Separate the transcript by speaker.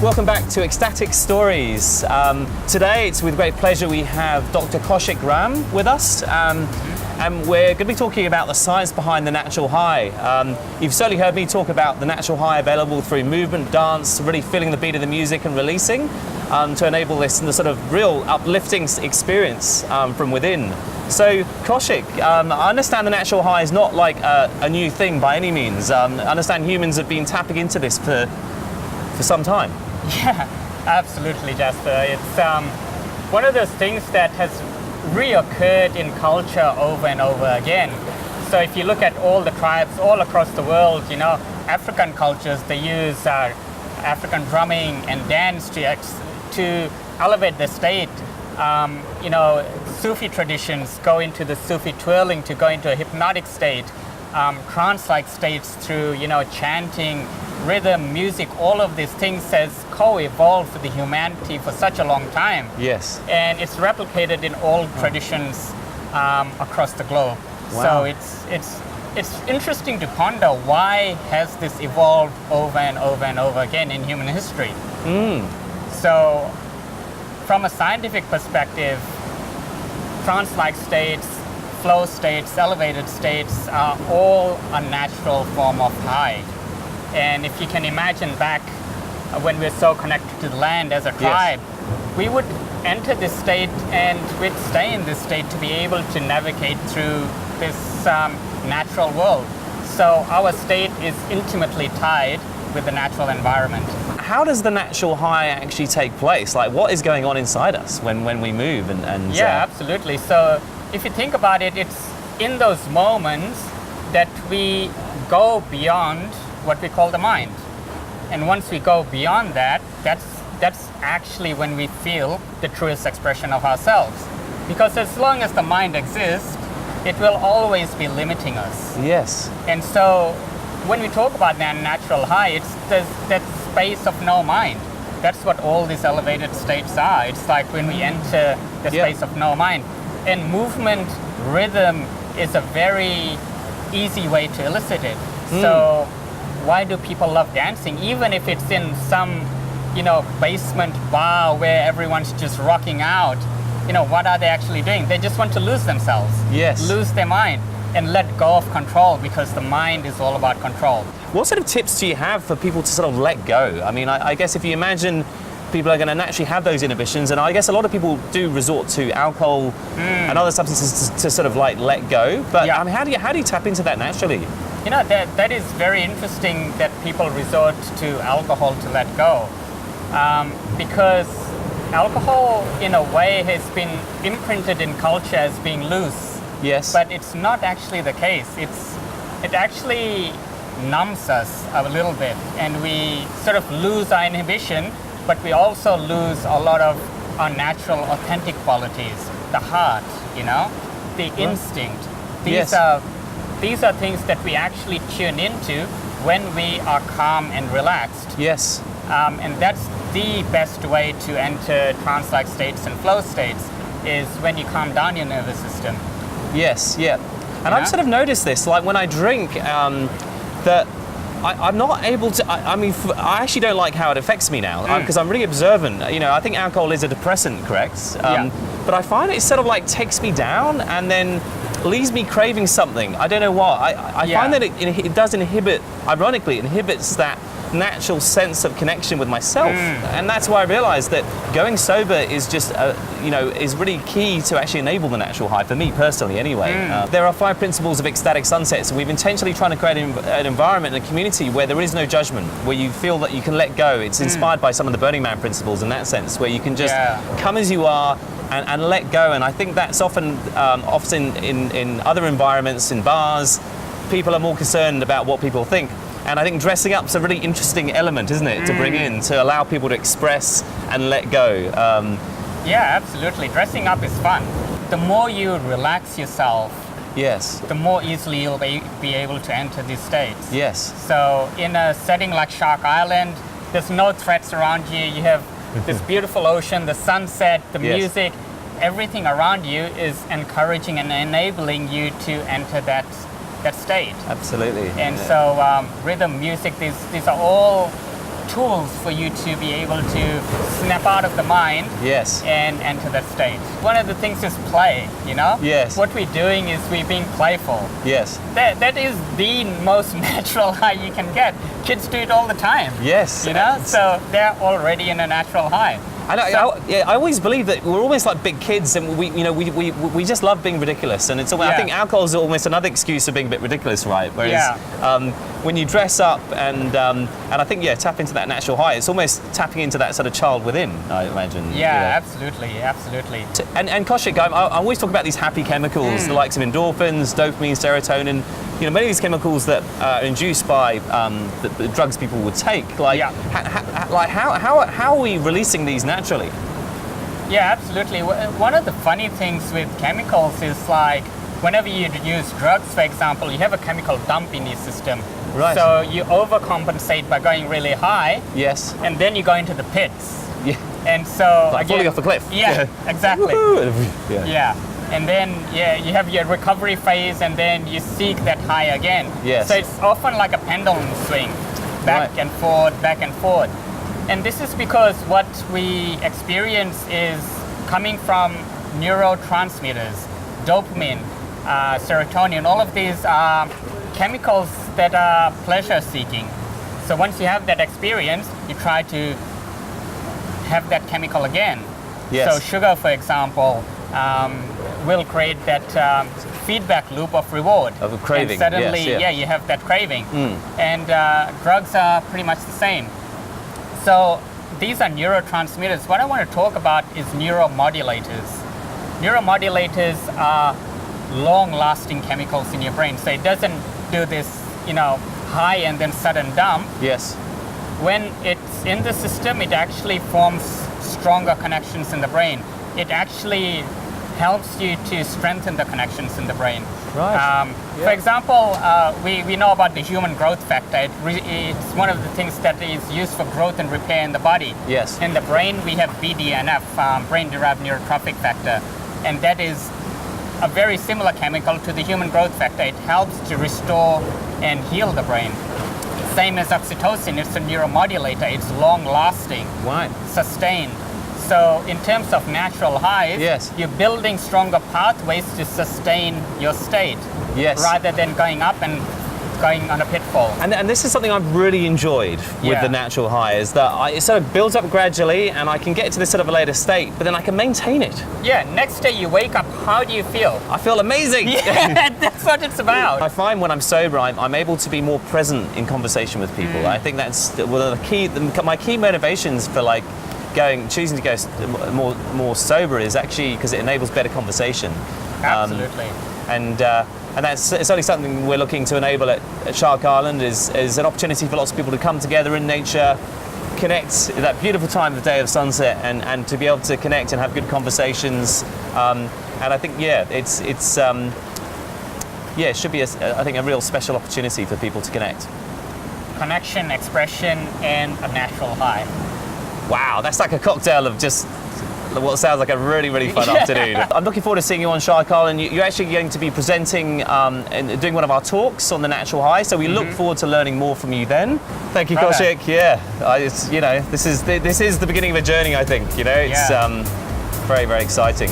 Speaker 1: Welcome back to Xstatic Stories. Today, it's with great pleasure we have Dr. Kaushik Ram with us, and we're going to be talking about the science behind the natural high. You've certainly heard me talk about the natural high available through movement, dance, really feeling the beat of the music and releasing to enable this and the sort of real uplifting experience from within. So, Kaushik, I understand the natural high is not like a new thing by any means. I understand humans have been tapping into this for some time.
Speaker 2: Yeah, absolutely, Jasper. It's one of those things that has reoccurred in culture over and over again. So if you look at all the tribes all across the world, you know, African cultures, they use African drumming and dance to elevate the state. You know, Sufi traditions go into the Sufi twirling to go into a hypnotic state. Trance-like states through, you know, chanting, rhythm, music, all of these things has co-evolved with the humanity for such a long time.
Speaker 1: Yes.
Speaker 2: And it's replicated in all traditions across the globe.
Speaker 1: Wow.
Speaker 2: So it's interesting to ponder why has this evolved over and over and over again in human history. So from a scientific perspective, trance-like states, flow states, elevated states are all a natural form of high. And if you can imagine back when we're so connected to the land as a tribe, we would enter this state and we'd stay in this state to be able to navigate through this natural world. So our state is intimately tied with the natural environment.
Speaker 1: How does the natural high actually take place? Like, what is going on inside us when we move? And
Speaker 2: yeah, absolutely. So if you think about it, it's in those moments that we go beyond what we call the mind. And once we go beyond that, that's actually when we feel the truest expression of ourselves. Because as long as the mind exists, it will always be limiting us.
Speaker 1: Yes.
Speaker 2: And so when we talk about that natural high, it's that space of no mind. That's what all these elevated states are. It's like when we enter the space of no mind. And movement, rhythm is a very easy way to elicit it. So why do people love dancing? Even if it's in some, you know, basement bar where everyone's just rocking out, you know, what are they actually doing? They just want to lose themselves.
Speaker 1: Yes.
Speaker 2: Lose their mind and let go of control, because the mind is all about control.
Speaker 1: What sort of tips do you have for people to sort of let go? I mean, I guess if you imagine people are going to naturally have those inhibitions, and I guess a lot of people do resort to alcohol and other substances to sort of like let go. But I mean, how do you tap into that naturally?
Speaker 2: You know, that is very interesting that people resort to alcohol to let go, because alcohol in a way has been imprinted in culture as being loose.
Speaker 1: Yes.
Speaker 2: But it's not actually the case. It actually numbs us a little bit, and we sort of lose our inhibition, but we also lose a lot of our natural, authentic qualities. The heart, you know, the instinct. These are things that we actually tune into when we are calm and relaxed.
Speaker 1: Yes.
Speaker 2: And that's the best way to enter trance-like states and flow states, is when you calm down your nervous system.
Speaker 1: Yes, yeah. And I've sort of noticed this, like when I drink, that I'm not able to, I actually don't like how it affects me now, because I'm really observant. You know, I think alcohol is a depressant, correct? But I find it sort of like takes me down and then leaves me craving something. I don't know what. I find that it does inhibit, ironically, it inhibits that natural sense of connection with myself. And that's why I realized that going sober is just, is really key to actually enable the natural high, for me personally anyway. There are 5 principles of ecstatic sunsets, and we've intentionally trying to create an environment and a community where there is no judgment, where you feel that you can let go. It's inspired by some of the Burning Man principles in that sense, where you can just come as you are and let go. And I think that's often in other environments, in bars, people are more concerned about what people think. And I think dressing up's a really interesting element, isn't it, to bring in, to allow people to express and let go.
Speaker 2: Yeah, absolutely. Dressing up is fun. The more you relax yourself, the more easily you'll be able to enter these states.
Speaker 1: Yes.
Speaker 2: So in a setting like Shark Island, there's no threats around you. You have this beautiful ocean, the sunset, the music, everything around you is encouraging and enabling you to enter that state.
Speaker 1: Absolutely.
Speaker 2: And so rhythm, music, these are all tools for you to be able to snap out of the mind
Speaker 1: Yes.
Speaker 2: and enter that state. One of the things is play, you know?
Speaker 1: Yes.
Speaker 2: What we're doing is we're being playful.
Speaker 1: Yes.
Speaker 2: That is the most natural high you can get. Kids do it all the time.
Speaker 1: Yes.
Speaker 2: You know? So they're already in a natural high.
Speaker 1: And I always believe that we're almost like big kids, and we just love being ridiculous. And it's I think alcohol is almost another excuse for being a bit ridiculous, right? Whereas when you dress up and I think tap into that natural high, it's almost tapping into that sort of child within, I imagine.
Speaker 2: Yeah, absolutely.
Speaker 1: And Kaushik, I always talk about these happy chemicals, the likes of endorphins, dopamine, serotonin. You know, many of these chemicals that are induced by the drugs people would take. Like, how are we releasing these naturally?
Speaker 2: Yeah, absolutely. One of the funny things with chemicals is like, whenever you use drugs, for example, you have a chemical dump in your system.
Speaker 1: Right.
Speaker 2: So you overcompensate by going really high.
Speaker 1: Yes.
Speaker 2: And then you go into the pits.
Speaker 1: Yeah.
Speaker 2: And so
Speaker 1: Like falling off a cliff.
Speaker 2: Yeah, exactly.
Speaker 1: Yeah.
Speaker 2: Yeah. And then you have your recovery phase, and then you seek that high again.
Speaker 1: Yes.
Speaker 2: So it's often like a pendulum swing, back and forth, back and forth. And this is because what we experience is coming from neurotransmitters, dopamine, serotonin. All of these are chemicals that are pleasure seeking. So once you have that experience, you try to have that chemical again.
Speaker 1: Yes.
Speaker 2: So sugar, for example, will create that feedback loop of reward.
Speaker 1: Of a craving.
Speaker 2: And suddenly,
Speaker 1: yes,
Speaker 2: you have that craving. And drugs are pretty much the same. So these are neurotransmitters. What I want to talk about is neuromodulators. Neuromodulators are long-lasting chemicals in your brain. So it doesn't do this, high and then sudden dump.
Speaker 1: Yes.
Speaker 2: When it's in the system, it actually forms stronger connections in the brain. It actually helps you to strengthen the connections in the brain.
Speaker 1: Right.
Speaker 2: For example, we know about the human growth factor. It's one of the things that is used for growth and repair in the body.
Speaker 1: Yes.
Speaker 2: In the brain, we have BDNF, brain-derived neurotrophic factor, and that is a very similar chemical to the human growth factor. It helps to restore and heal the brain. Same as oxytocin, it's a neuromodulator. It's long-lasting,
Speaker 1: Right.
Speaker 2: sustained. So in terms of natural highs,
Speaker 1: Yes.
Speaker 2: you're building stronger pathways to sustain your state,
Speaker 1: Yes.
Speaker 2: rather than going up and going on a pitfall.
Speaker 1: And this is something I've really enjoyed with
Speaker 2: Yeah.
Speaker 1: the natural high, is that it sort of builds up gradually, and I can get to this sort of a later state, but then I can maintain it.
Speaker 2: Yeah, next day you wake up, how do you feel?
Speaker 1: I feel amazing.
Speaker 2: Yeah, that's what it's about.
Speaker 1: I find when I'm sober, I'm able to be more present in conversation with people. I think that's one of my key motivations for choosing to go more sober is actually because it enables better conversation.
Speaker 2: Absolutely.
Speaker 1: And that's it's only something we're looking to enable at Shark Island is an opportunity for lots of people to come together in nature, connect at that beautiful time of the day of sunset, and to be able to connect and have good conversations. And I think it should be a real special opportunity for people to connect.
Speaker 2: Connection, expression, and a natural high.
Speaker 1: Wow, that's like a cocktail of just what sounds like a really, really fun afternoon. I'm looking forward to seeing you on Shark Island. You're actually going to be presenting and doing one of our talks on the natural high, so we look forward to learning more from you then. Thank you, Kaushik. Yeah, this is the beginning of a journey, I think. It's very, very exciting.